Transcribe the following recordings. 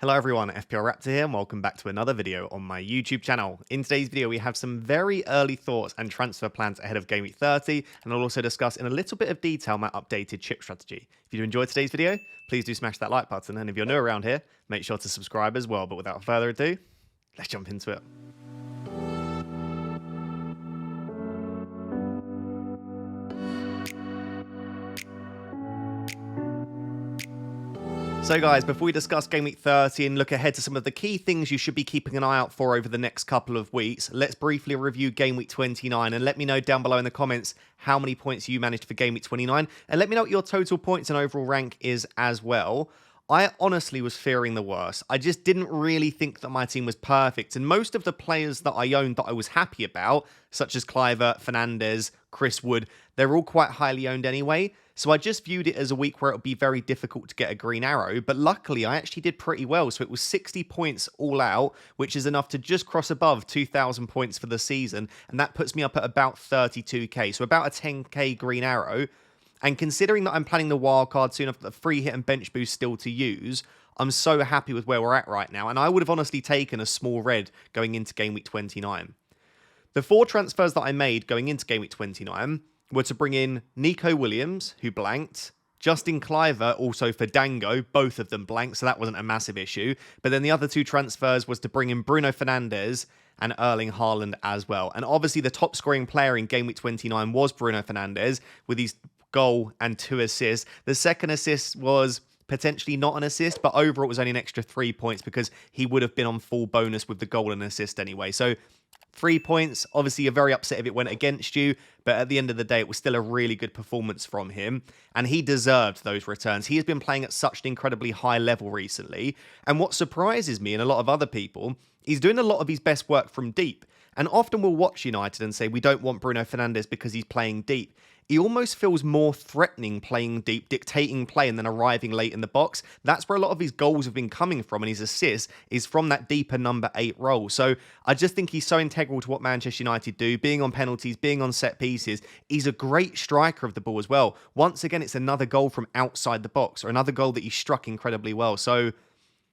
Hello everyone, FPL Raptor here and welcome back to another video on my YouTube channel. In today's video we have some very early thoughts and transfer plans ahead of Game Week 30, and I'll also discuss in a little bit of detail my updated chip strategy. If you enjoyed today's video, please do smash that like button, and if you're new around here, make sure to subscribe as well. But without further ado, let's jump into it. So guys, before we discuss Game Week 30 and look ahead to some of the key things you should be keeping an eye out for over the next couple of weeks, let's briefly review Game Week 29 and let me know down below in the comments how many points you managed for Game Week 29, and let me know what your total points and overall rank is as well. I honestly was fearing the worst. I just didn't really think that my team was perfect, and most of the players that I owned that I was happy about, such as Cliver, Fernandez, Chris Wood, they're all quite highly owned anyway. So I just viewed it as a week where it would be very difficult to get a green arrow, but luckily I actually did pretty well. So it was 60 points all out, which is enough to just cross above 2,000 points for the season, and that puts me up at about 32k, so about a 10k green arrow. And considering that I'm planning the wildcard soon, I've got the free hit and bench boost still to use, I'm so happy with where we're at right now, and I would have honestly taken a small red going into Game Week 29. The 4 transfers that I made going into Game Week 29 were to bring in Nico Williams, who blanked, Justin Cliver, also for Dango, both of them blanked, so that wasn't a massive issue. But then the other 2 transfers was to bring in Bruno Fernandes and Erling Haaland as well. And obviously the top scoring player in Game Week 29 was Bruno Fernandes, with his goal and 2 assists. The second assist was potentially not an assist, but overall it was only an extra 3 points because he would have been on full bonus with the goal and assist anyway. So 3 points, obviously you're very upset if it went against you, but at the end of the day, it was still a really good performance from him, and he deserved those returns. He has been playing at such an incredibly high level recently, and what surprises me and a lot of other people, he's doing a lot of his best work from deep, and often we'll watch United and say, we don't want Bruno Fernandes because he's playing deep. He almost feels more threatening playing deep, dictating play, and then arriving late in the box. That's where a lot of his goals have been coming from, and his assists is from that deeper number 8 role. So I just think he's so integral to what Manchester United do, being on penalties, being on set pieces. He's a great striker of the ball as well. Once again, it's another goal from outside the box, or another goal that he struck incredibly well. So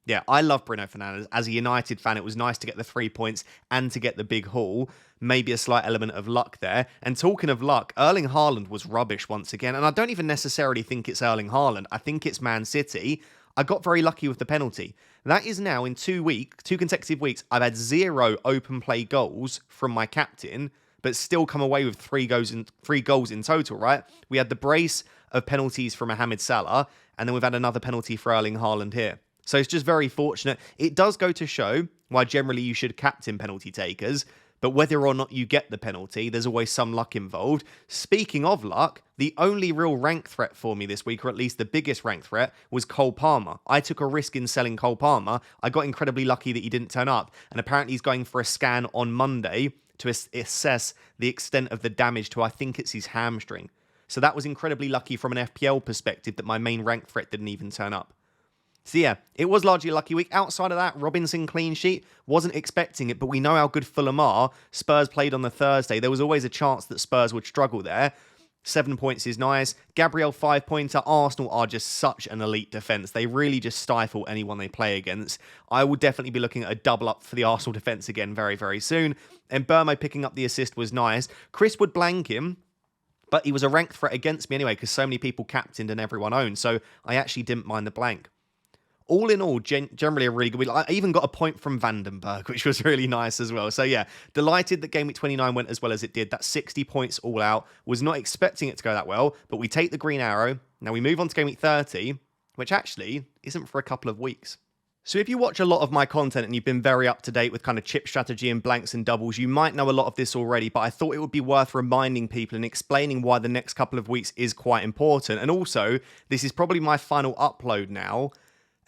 yeah, I love Bruno Fernandes. As a United fan, it was nice to get the 3 points and to get the big haul. Maybe a slight element of luck there. And talking of luck, Erling Haaland was rubbish once again. And I don't even necessarily think it's Erling Haaland. I think it's Man City. I got very lucky with the penalty. That is now in 2 consecutive weeks, I've had 0 open play goals from my captain, but still come away with 3 goals in total, right? We had the brace of penalties from Mohamed Salah, and then we've had another penalty for Erling Haaland here. So it's just very fortunate. It does go to show why generally you should captain penalty takers, but whether or not you get the penalty, there's always some luck involved. Speaking of luck, the only real rank threat for me this week, or at least the biggest rank threat, was Cole Palmer. I took a risk in selling Cole Palmer. I got incredibly lucky that he didn't turn up, and apparently he's going for a scan on Monday to assess the extent of the damage to, I think it's his hamstring. So that was incredibly lucky from an FPL perspective that my main rank threat didn't even turn up. So yeah, it was largely a lucky week. Outside of that, Robinson clean sheet, wasn't expecting it, but we know how good Fulham are. Spurs played on the Thursday. There was always a chance that Spurs would struggle there. 7 points is nice. Gabriel 5-pointer. Arsenal are just such an elite defence. They really just stifle anyone they play against. I will definitely be looking at a double up for the Arsenal defence again very, very soon. And Burmo picking up the assist was nice. Chris would blank him, but he was a rank threat against me anyway because so many people captained and everyone owned. So I actually didn't mind the blank. All in all, generally a really good week. I even got a point from Vandenberg, which was really nice as well. So yeah, delighted that Game Week 29 went as well as it did. That 60 points all out. Was not expecting it to go that well, but we take the green arrow. Now we move on to Game Week 30, which actually isn't for a couple of weeks. So if you watch a lot of my content and you've been very up to date with kind of chip strategy and blanks and doubles, you might know a lot of this already, but I thought it would be worth reminding people and explaining why the next couple of weeks is quite important. And also, this is probably my final upload now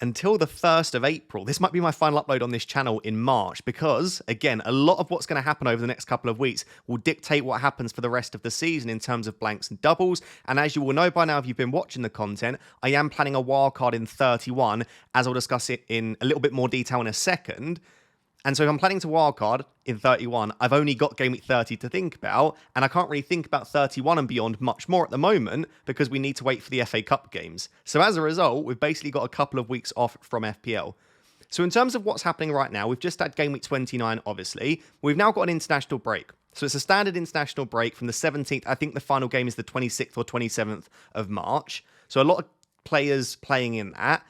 until the 1st of April. This might be my final upload on this channel in March because, again, a lot of what's going to happen over the next couple of weeks will dictate what happens for the rest of the season in terms of blanks and doubles. And as you will know by now if you've been watching the content, I am planning a wildcard in 31, as I'll discuss it in a little bit more detail in a second. And so if I'm planning to wildcard in 31, I've only got Game Week 30 to think about, and I can't really think about 31 and beyond much more at the moment because we need to wait for the FA Cup games. So as a result, we've basically got a couple of weeks off from FPL. So in terms of what's happening right now, we've just had Game Week 29, obviously. We've now got an international break. So it's a standard international break from the 17th. I think the final game is the 26th or 27th of March. So a lot of players playing in that.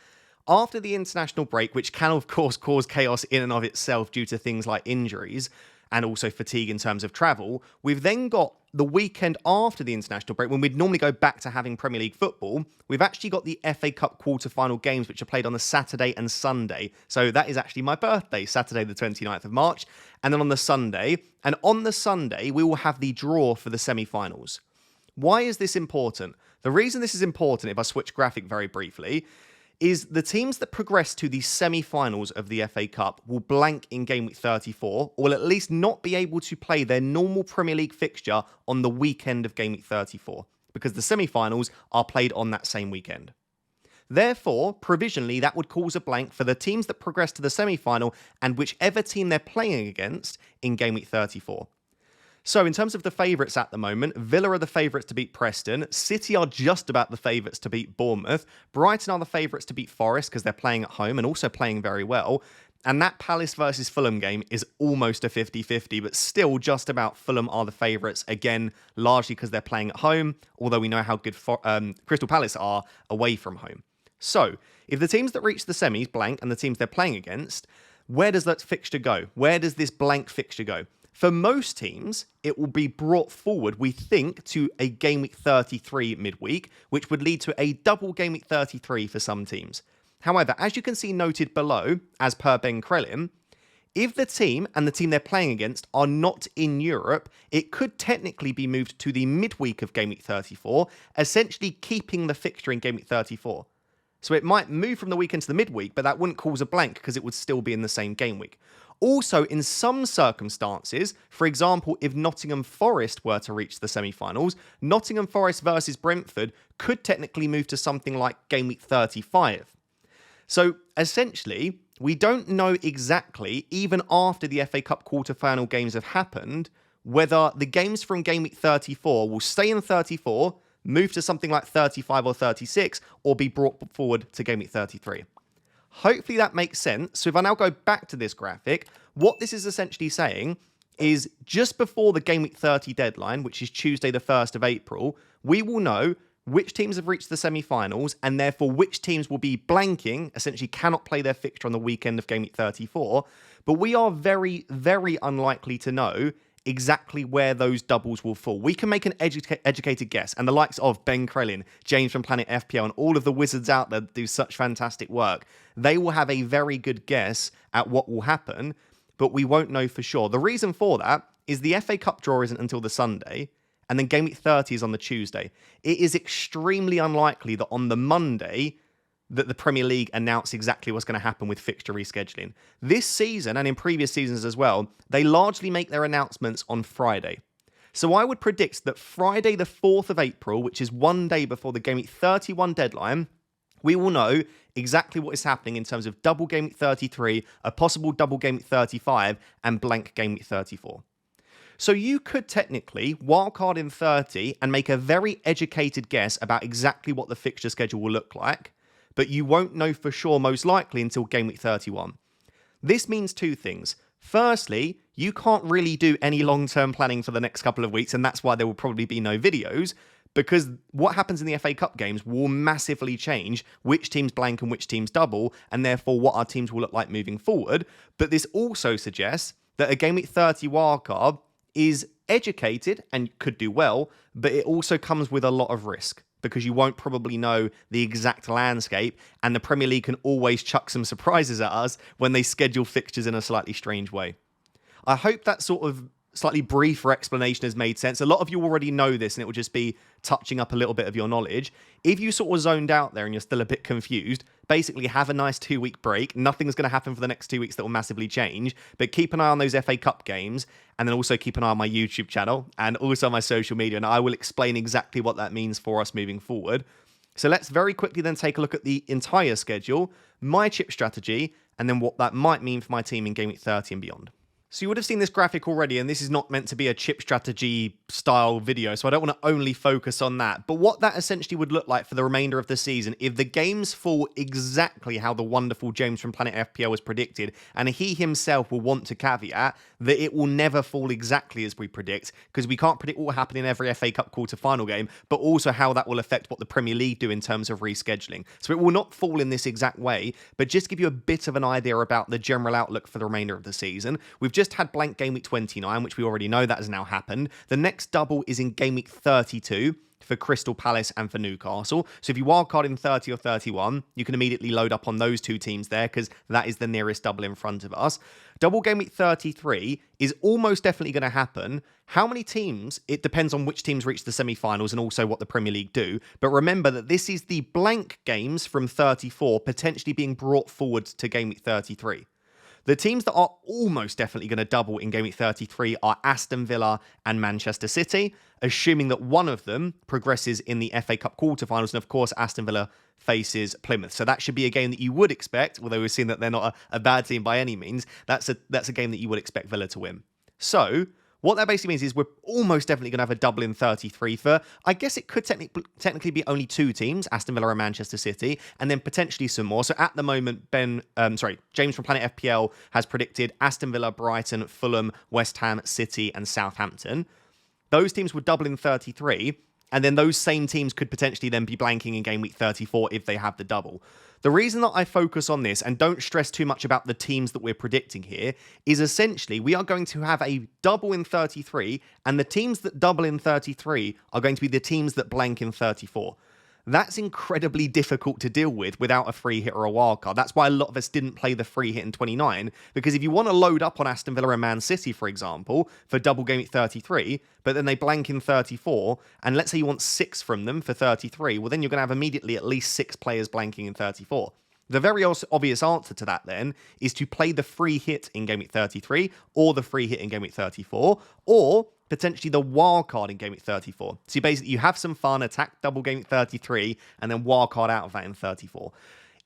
After the international break, which can, of course, cause chaos in and of itself due to things like injuries and also fatigue in terms of travel, we've then got the weekend after the international break, when we'd normally go back to having Premier League football. We've actually got the FA Cup quarter-final games, which are played on the Saturday and Sunday. So that is actually my birthday, Saturday the 29th of March. And then on the Sunday, we will have the draw for the semi-finals. Why is this important? The reason this is important, if I switch graphic very briefly, is the teams that progress to the semi-finals of the FA Cup will blank in Game Week 34, or will at least not be able to play their normal Premier League fixture on the weekend of Game Week 34, because the semi-finals are played on that same weekend. Therefore, provisionally, that would cause a blank for the teams that progress to the semi-final and whichever team they're playing against in Game Week 34. So in terms of the favourites at the moment, Villa are the favourites to beat Preston. City are just about the favourites to beat Bournemouth. Brighton are the favourites to beat Forest because they're playing at home and also playing very well. And that Palace versus Fulham game is almost a 50-50, but still just about Fulham are the favourites, again, largely because they're playing at home, although we know how good Crystal Palace are away from home. So, if the teams that reach the semis blank and the teams they're playing against, where does that fixture go? Where does this blank fixture go? For most teams, it will be brought forward, we think, to a Game Week 33 midweek, which would lead to a double Game Week 33 for some teams. However, as you can see noted below, as per Ben Crellin, if the team and the team they're playing against are not in Europe, it could technically be moved to the midweek of Game Week 34, essentially keeping the fixture in Game Week 34. So it might move from the weekend to the midweek, but that wouldn't cause a blank because it would still be in the same game week. Also, in some circumstances, for example, if Nottingham Forest were to reach the semi-finals, Nottingham Forest versus Brentford could technically move to something like Game Week 35. So, essentially, we don't know exactly, even after the FA Cup quarter-final games have happened, whether the games from Game Week 34 will stay in 34, move to something like 35 or 36, or be brought forward to Game Week 33. Hopefully that makes sense. So if I now go back to this graphic, what this is essentially saying is just before the Game Week 30 deadline, which is Tuesday the 1st of April, we will know which teams have reached the semi-finals and therefore which teams will be blanking, essentially cannot play their fixture on the weekend of Game Week 34. But we are very, very unlikely to know exactly where those doubles will fall. We can make an educated guess, and the likes of Ben Crellin, James from Planet FPL, and all of the wizards out there that do such fantastic work, they will have a very good guess at what will happen, but we won't know for sure. The reason for that is the FA Cup draw isn't until the Sunday, and then Game Week 30 is on the Tuesday. It is extremely unlikely that on the Monday that the Premier League announce exactly what's going to happen with fixture rescheduling. This season, and in previous seasons as well, they largely make their announcements on Friday. So I would predict that Friday the 4th of April, which is one day before the Game Week 31 deadline, we will know exactly what is happening in terms of double Game Week 33, a possible double Game Week 35, and blank Game Week 34. So you could technically wildcard in 30 and make a very educated guess about exactly what the fixture schedule will look like, but you won't know for sure most likely until Game Week 31. This means two things. Firstly, you can't really do any long-term planning for the next couple of weeks, and that's why there will probably be no videos, because what happens in the FA Cup games will massively change which teams blank and which teams double, and therefore what our teams will look like moving forward. But this also suggests that a Game Week 30 wildcard is educated and could do well, but it also comes with a lot of risk, because you won't probably know the exact landscape, and the Premier League can always chuck some surprises at us when they schedule fixtures in a slightly strange way. I hope that sort of slightly briefer explanation has made sense. A lot of you already know this, and it will just be touching up a little bit of your knowledge. If you sort of zoned out there and you're still a bit confused, basically have a nice 2-week break. Nothing's going to happen for the next 2 weeks that will massively change, but keep an eye on those FA Cup games, and then also keep an eye on my YouTube channel and also my social media, and I will explain exactly what that means for us moving forward. So let's very quickly then take a look at the entire schedule, my chip strategy, and then what that might mean for my team in Game Week 30 and beyond. So you would have seen this graphic already, and this is not meant to be a chip strategy style video, so I don't want to only focus on that. But what that essentially would look like for the remainder of the season, if the games fall exactly how the wonderful James from Planet FPL was predicted, and he himself will want to caveat that it will never fall exactly as we predict, because we can't predict what will happen in every FA Cup quarter-final game, but also how that will affect what the Premier League do in terms of rescheduling. So it will not fall in this exact way, but just give you a bit of an idea about the general outlook for the remainder of the season. We've just had blank game week 29, which we already know that has now happened. The next double is in game week 32 for Crystal Palace and for Newcastle. So if you wildcard in 30 or 31, you can immediately load up on those two teams there because that is the nearest double in front of us. Double game week 33 is almost definitely going to happen. How many teams? It depends on which teams reach the semi-finals and also what the Premier League do. But remember that this is the blank games from 34 potentially being brought forward to game week 33. The teams that are almost definitely going to double in game week 33 are Aston Villa and Manchester City, assuming that one of them progresses in the FA Cup quarterfinals. And of course, Aston Villa faces Plymouth. So that should be a game that you would expect, although we've seen that they're not a bad team by any means. That's a game that you would expect Villa to win. So what that basically means is we're almost definitely going to have a double in 33 for, I guess it could technically be only two teams, Aston Villa and Manchester City, and then potentially some more. So at the moment, James from Planet FPL has predicted Aston Villa, Brighton, Fulham, West Ham, City, and Southampton. Those teams would double in 33, and then those same teams could potentially then be blanking in game week 34 if they have the double. The reason that I focus on this and don't stress too much about the teams that we're predicting here is essentially we are going to have a double in 33, and the teams that double in 33 are going to be the teams that blank in 34. That's incredibly difficult to deal with without a free hit or a wildcard. That's why a lot of us didn't play the free hit in 29, because if you want to load up on Aston Villa and Man City, for example, for double game week 33, but then they blank in 34, and let's say you want 6 from them for 33, well, then you're going to have immediately at least 6 players blanking in 34. The very obvious answer to that then is to play the free hit in game week 33 or the free hit in game week 34, or potentially the wild card in game week 34. So basically you have some fun, attack double game week 33, and then wild card out of that in 34.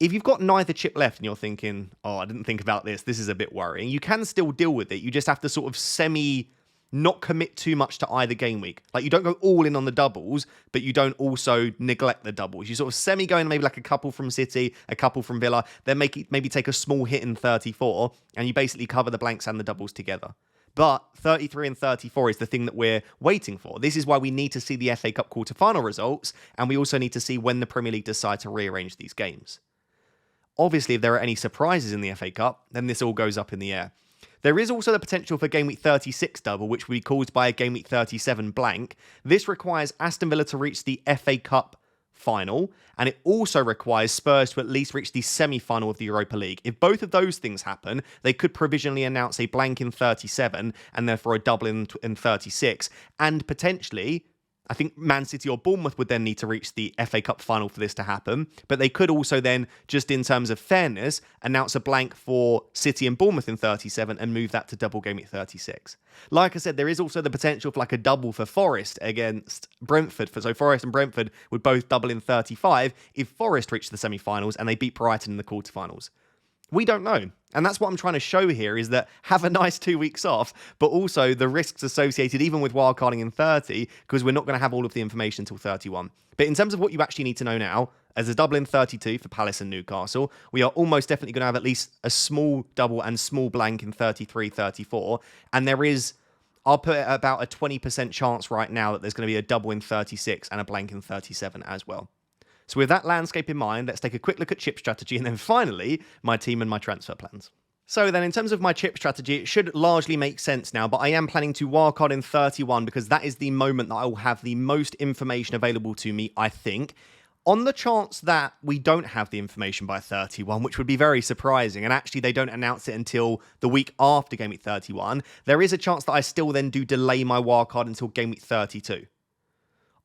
If you've got neither chip left and you're thinking, oh, I didn't think about this is a bit worrying, you can still deal with it. You just have to sort of not commit too much to either game week. Like, you don't go all in on the doubles, but you don't also neglect the doubles. You sort of semi go in maybe like a couple from City, a couple from Villa, then maybe take a small hit in 34, and you basically cover the blanks and the doubles together. But 33 and 34 is the thing that we're waiting for. This is why we need to see the FA Cup quarter-final results, and we also need to see when the Premier League decide to rearrange these games. Obviously, if there are any surprises in the FA Cup, then this all goes up in the air. There is also the potential for game week 36 double, which will be caused by a game week 37 blank. This requires Aston Villa to reach the FA Cup final, and it also requires Spurs to at least reach the semi-final of the Europa League. If both of those things happen, they could provisionally announce a blank in 37 and therefore a double in 36, and potentially, I think Man City or Bournemouth would then need to reach the FA Cup final for this to happen, but they could also then, just in terms of fairness, announce a blank for City and Bournemouth in 37 and move that to double game at 36. Like I said, there is also the potential for like a double for Forest against Brentford. So Forest and Brentford would both double in 35 if Forest reach the semi-finals and they beat Brighton in the quarterfinals. We don't know. And that's what I'm trying to show here, is that have a nice 2 weeks off, but also the risks associated even with wildcarding in 30, because we're not going to have all of the information until 31. But in terms of what you actually need to know now, as a double in 32 for Palace and Newcastle, we are almost definitely going to have at least a small double and small blank in 33, 34. And there is, I'll put it about a 20% chance right now that there's going to be a double in 36 and a blank in 37 as well. So with that landscape in mind, let's take a quick look at chip strategy and then finally, my team and my transfer plans. So then in terms of my chip strategy, it should largely make sense now, but I am planning to wildcard in 31 because that is the moment that I will have the most information available to me, I think. On the chance that we don't have the information by 31, which would be very surprising, and actually they don't announce it until the week after Game Week 31, there is a chance that I still then do delay my wildcard until Game Week 32.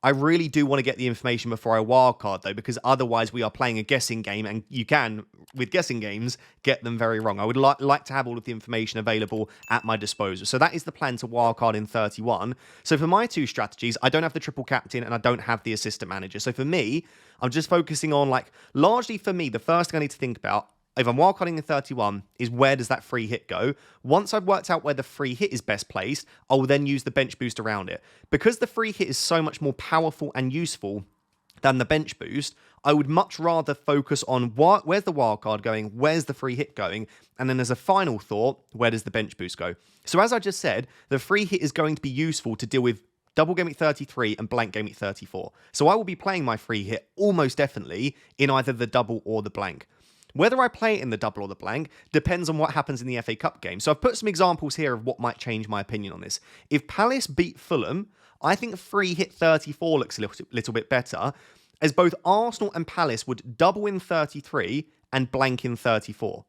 I really do want to get the information before I wildcard, though, because otherwise we are playing a guessing game, and you can, with guessing games, get them very wrong. I would like to have all of the information available at my disposal. So that is the plan to wildcard in 31. So for my two strategies, I don't have the triple captain and I don't have the assistant manager. So for me, I'm just focusing on, largely for me, the first thing I need to think about, if I'm wildcarding in 31, is where does that free hit go? Once I've worked out where the free hit is best placed, I will then use the bench boost around it. Because the free hit is so much more powerful and useful than the bench boost, I would much rather focus on where's the wildcard going, where's the free hit going, and then as a final thought, where does the bench boost go? So as I just said, the free hit is going to be useful to deal with double game week 33 and blank game week 34. So I will be playing my free hit almost definitely in either the double or the blank. Whether I play it in the double or the blank depends on what happens in the FA Cup game. So I've put some examples here of what might change my opinion on this. If Palace beat Fulham, I think free hit 34 looks a little bit better, as both Arsenal and Palace would double in 33 and blank in 34.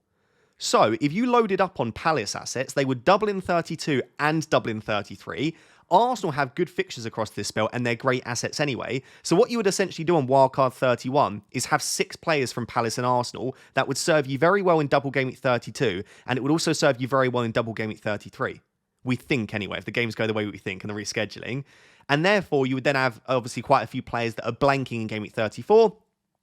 So if you loaded up on Palace assets, they would double in 32 and double in 33. Arsenal have good fixtures across this spell and they're great assets anyway. So what you would essentially do on wildcard 31 is have 6 players from Palace and Arsenal that would serve you very well in double game week 32, and it would also serve you very well in double game week 33. We think anyway, if the games go the way we think and the rescheduling. And therefore, you would then have obviously quite a few players that are blanking in game week 34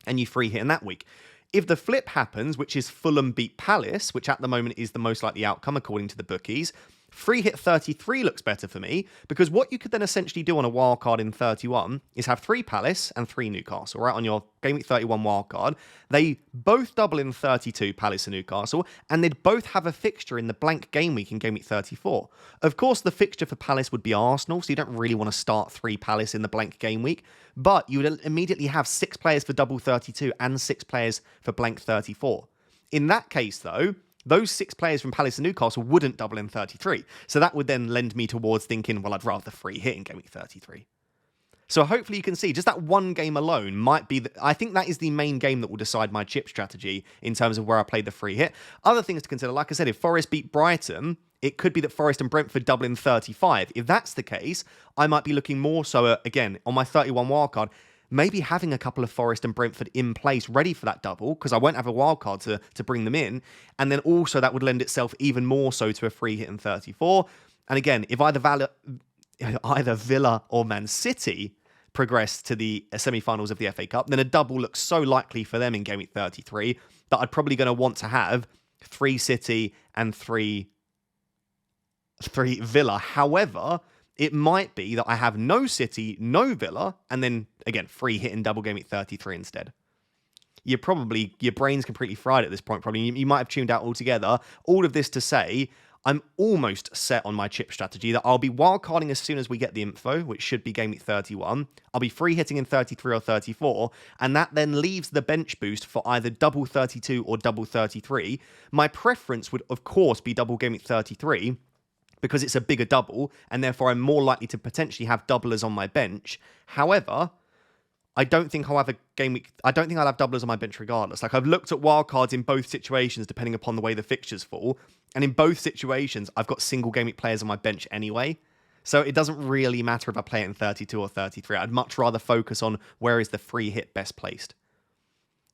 and you free hit in that week. If the flip happens, which is Fulham beat Palace, which at the moment is the most likely outcome according to the bookies, free hit 33 looks better for me, because what you could then essentially do on a wildcard in 31 is have 3 Palace and 3 Newcastle, right, on your game week 31 wildcard. They both double in 32, Palace and Newcastle, and they'd both have a fixture in the blank game week in game week 34. Of course, the fixture for Palace would be Arsenal, so you don't really want to start 3 Palace in the blank game week, but you would immediately have 6 players for double 32 and 6 players for blank 34. In that case, though, those 6 players from Palace and Newcastle wouldn't double in 33. So that would then lend me towards thinking, well, I'd rather free hit in game week 33. So hopefully you can see just that one game alone might be, I think that is the main game that will decide my chip strategy in terms of where I play the free hit. Other things to consider, like I said, if Forest beat Brighton, it could be that Forest and Brentford double in 35. If that's the case, I might be looking more so, again, on my 31 wildcard, maybe having a couple of Forest and Brentford in place ready for that double, because I won't have a wildcard to bring them in. And then also that would lend itself even more so to a free hit in 34. And again, if either Villa or Man City progress to the semi-finals of the FA Cup, then a double looks so likely for them in game week 33 that I'd probably going to want to have 3 City and 3 Villa. However, it might be that I have no City, no Villa, and then, again, free hit in double game week 33 instead. Your brain's completely fried at this point, probably. You might have tuned out altogether. All of this to say, I'm almost set on my chip strategy that I'll be wildcarding as soon as we get the info, which should be game week 31. I'll be free hitting in 33 or 34, and that then leaves the bench boost for either double 32 or double 33. My preference would, of course, be double game week 33, because it's a bigger double, and therefore I'm more likely to potentially have doublers on my bench. However, I don't think I'll have doublers on my bench regardless. Like, I've looked at wildcards in both situations, depending upon the way the fixtures fall, and in both situations, I've got single game week players on my bench anyway. So it doesn't really matter if I play it in 32 or 33. I'd much rather focus on where is the free hit best placed.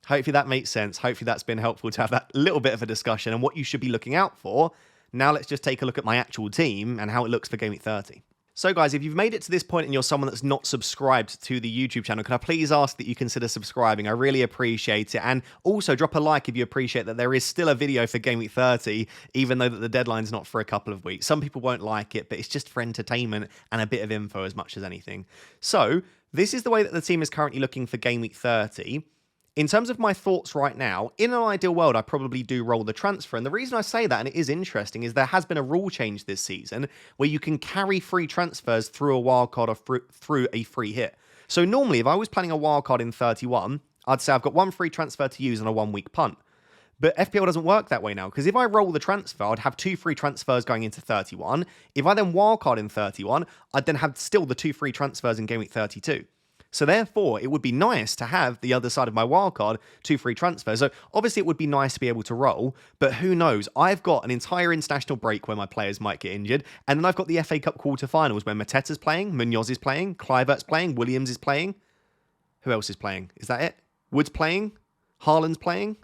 Hopefully that makes sense. Hopefully that's been helpful to have that little bit of a discussion and what you should be looking out for. Now let's just take a look at my actual team and how it looks for game week 30. So guys, if you've made it to this point and you're someone that's not subscribed to the YouTube channel, can I please ask that you consider subscribing? I really appreciate it. And also drop a like if you appreciate that there is still a video for game week 30, even though that the deadline's not for a couple of weeks. Some people won't like it, but it's just for entertainment and a bit of info as much as anything. So this is the way that the team is currently looking for game week 30. In terms of my thoughts right now, in an ideal world, I probably do roll the transfer. And the reason I say that, and it is interesting, is there has been a rule change this season where you can carry free transfers through a wildcard or through a free hit. So normally, if I was planning a wildcard in 31, I'd say I've got 1 free transfer to use on a 1-week punt. But FPL doesn't work that way now, because if I roll the transfer, I'd have 2 free transfers going into 31. If I then wildcard in 31, I'd then have still the 2 free transfers in game week 32. So therefore, it would be nice to have the other side of my wildcard, 2 free transfers. So obviously, it would be nice to be able to roll, but who knows? I've got an entire international break where my players might get injured, and then I've got the FA Cup quarterfinals where Mateta's playing, Munoz is playing, Kluivert's playing, Williams is playing. Who else is playing? Is that it? Wood's playing? Haaland's playing?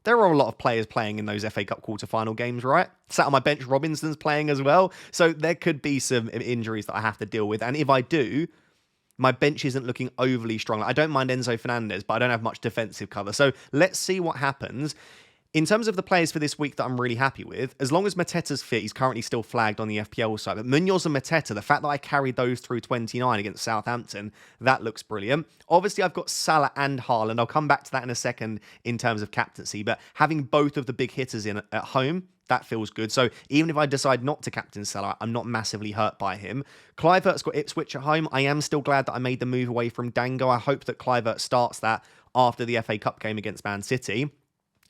There are a lot of players playing in those FA Cup quarterfinal games, right? Sat on my bench, Robinson's playing as well. So there could be some injuries that I have to deal with, and if I do, my bench isn't looking overly strong. I don't mind Enzo Fernandez, but I don't have much defensive cover. So let's see what happens. In terms of the players for this week that I'm really happy with, as long as Mateta's fit, he's currently still flagged on the FPL side. But Munoz and Mateta, the fact that I carried those through 29 against Southampton, that looks brilliant. Obviously, I've got Salah and Haaland. I'll come back to that in a second in terms of captaincy. But having both of the big hitters in at home, that feels good. So even if I decide not to captain Salah, I'm not massively hurt by him. Kluivert's got Ipswich at home. I am still glad that I made the move away from Dango. I hope that Kluivert starts that after the FA Cup game against Man City.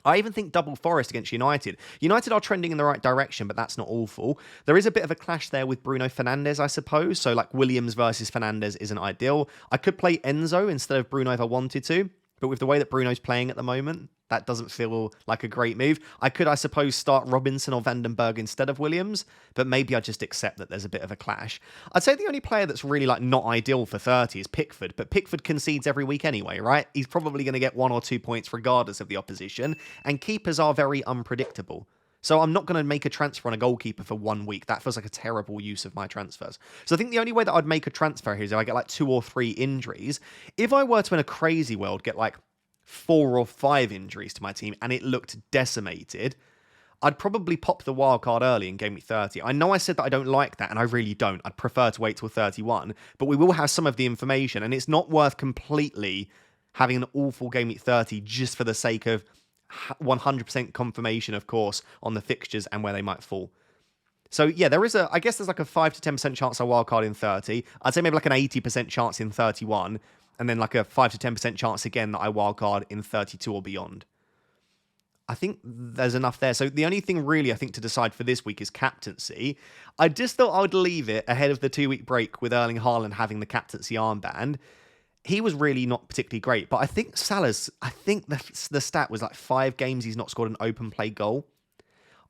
I even think double Forest against United. United are trending in the right direction, but that's not awful. There is a bit of a clash there with Bruno Fernandes, I suppose. So like Williams versus Fernandes isn't ideal. I could play Enzo instead of Bruno if I wanted to, but with the way that Bruno's playing at the moment, that doesn't feel like a great move. I could, I suppose, start Robinson or Vandenberg instead of Williams, but maybe I just accept that there's a bit of a clash. I'd say the only player that's really like not ideal for 30 is Pickford, but Pickford concedes every week anyway, right? He's probably going to get 1 or 2 points regardless of the opposition, and keepers are very unpredictable. So I'm not going to make a transfer on a goalkeeper for 1 week. That feels like a terrible use of my transfers. So I think the only way that I'd make a transfer here is if I get like 2 or 3 injuries. If I were to, in a crazy world, get like 4 or 5 injuries to my team and it looked decimated, I'd probably pop the wild card early in Game Week 30. I know I said that I don't like that, and I really don't. I'd prefer to wait till 31, but we will have some of the information, and it's not worth completely having an awful Game Week 30 just for the sake of 100% confirmation, of course, on the fixtures and where they might fall. So yeah, I guess there's like a 5 to 10% chance I wildcard in 30. I'd say maybe like an 80% chance in 31, and then like a 5 to 10% chance again that I wildcard in 32 or beyond. I think there's enough there. So the only thing really I think to decide for this week is captaincy. I just thought I would leave it ahead of the 2-week break with Erling Haaland having the captaincy armband. He was really not particularly great, but I think the stat was like 5 games he's not scored an open play goal.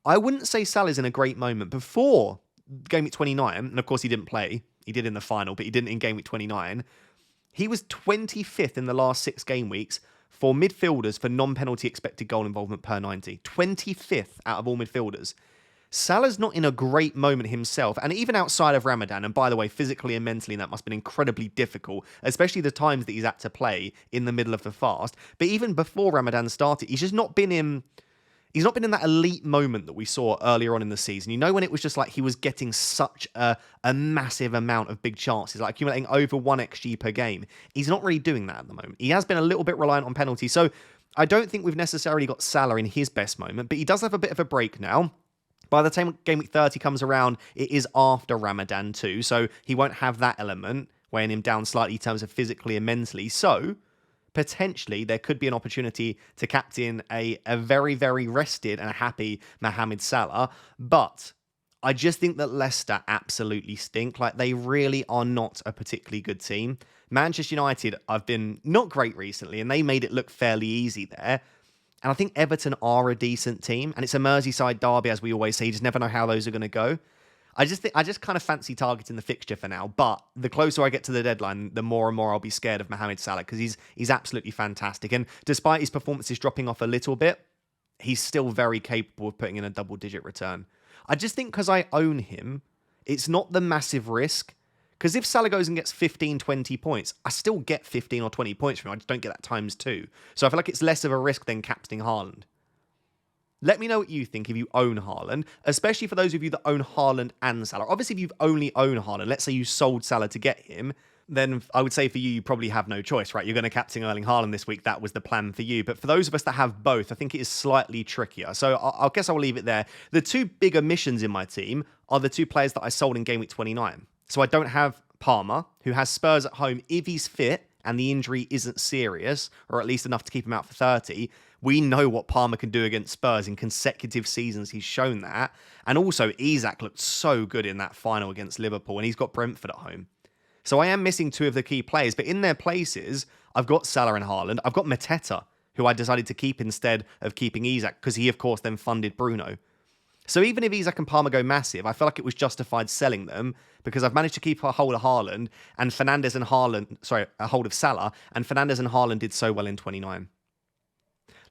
I wouldn't say Salah's in a great moment. Before Game Week 29, and of course he didn't play, he did in the final, but he didn't in Game Week 29, he was 25th in the last 6 game weeks for midfielders for non-penalty expected goal involvement per 90. 25th out of all midfielders. Salah's not in a great moment himself, and even outside of Ramadan, and by the way, physically and mentally, that must have been incredibly difficult, especially the times that he's had to play in the middle of the fast. But even before Ramadan started, he's just not been in... He's not been in that elite moment that we saw earlier on in the season. You know, when it was just like he was getting such a massive amount of big chances, like accumulating over 1 XG per game. He's not really doing that at the moment. He has been a little bit reliant on penalties. So I don't think we've necessarily got Salah in his best moment, but he does have a bit of a break now. By the time Game Week 30 comes around, it is after Ramadan too, so he won't have that element weighing him down slightly in terms of physically and mentally. So potentially there could be an opportunity to captain a very, very rested and happy Mohamed Salah. But I just think that Leicester absolutely stink. Like, they really are not a particularly good team. Manchester United have been not great recently, and they made it look fairly easy there. And I think Everton are a decent team, and it's a Merseyside derby, as we always say. You just never know how those are going to go. I just kind of fancy targeting the fixture for now, but the closer I get to the deadline, the more and more I'll be scared of Mohamed Salah, because he's absolutely fantastic. And despite his performances dropping off a little bit, he's still very capable of putting in a double-digit return. I just think because I own him, it's not the massive risk. Because if Salah goes and gets 15, 20 points, I still get 15 or 20 points from him. I just don't get that times 2. So I feel like it's less of a risk than captaining Haaland. Let me know what you think if you own Haaland, especially for those of you that own Haaland and Salah. Obviously, if you've only owned Haaland, let's say you sold Salah to get him, then I would say for you probably have no choice, right? You're going to captain Erling Haaland this week. That was the plan for you. But for those of us that have both, I think it is slightly trickier. So I guess I'll leave it there. The 2 big omissions in my team are the 2 players that I sold in Game Week 29. So I don't have Palmer, who has Spurs at home if he's fit and the injury isn't serious, or at least enough to keep him out for 30. We know what Palmer can do against Spurs in consecutive seasons. He's shown that. And also, Isak looked so good in that final against Liverpool, and he's got Brentford at home. So I am missing 2 of the key players, but in their places, I've got Salah and Haaland. I've got Mateta, who I decided to keep instead of keeping Isak, because he, of course, then funded Bruno. So even if Isak and Palmer go massive, I feel like it was justified selling them, because I've managed to keep a hold of Haaland, and a hold of Salah, and Fernandes and Haaland did so well in 29.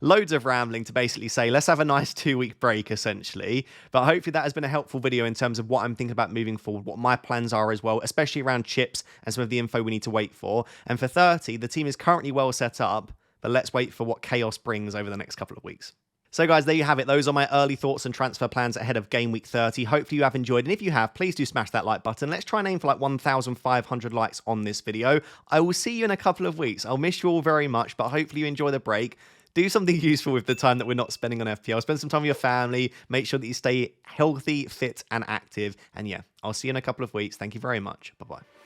Loads of rambling to basically say, let's have a nice 2-week break, essentially. But hopefully that has been a helpful video in terms of what I'm thinking about moving forward, what my plans are as well, especially around chips and some of the info we need to wait for. And for 30, the team is currently well set up, but let's wait for what chaos brings over the next couple of weeks. So guys, there you have it. Those are my early thoughts and transfer plans ahead of Game Week 30. Hopefully you have enjoyed. And if you have, please do smash that like button. Let's try and aim for like 1,500 likes on this video. I will see you in a couple of weeks. I'll miss you all very much, but hopefully you enjoy the break. Do something useful with the time that we're not spending on FPL. Spend some time with your family. Make sure that you stay healthy, fit, and active. And yeah, I'll see you in a couple of weeks. Thank you very much. Bye-bye.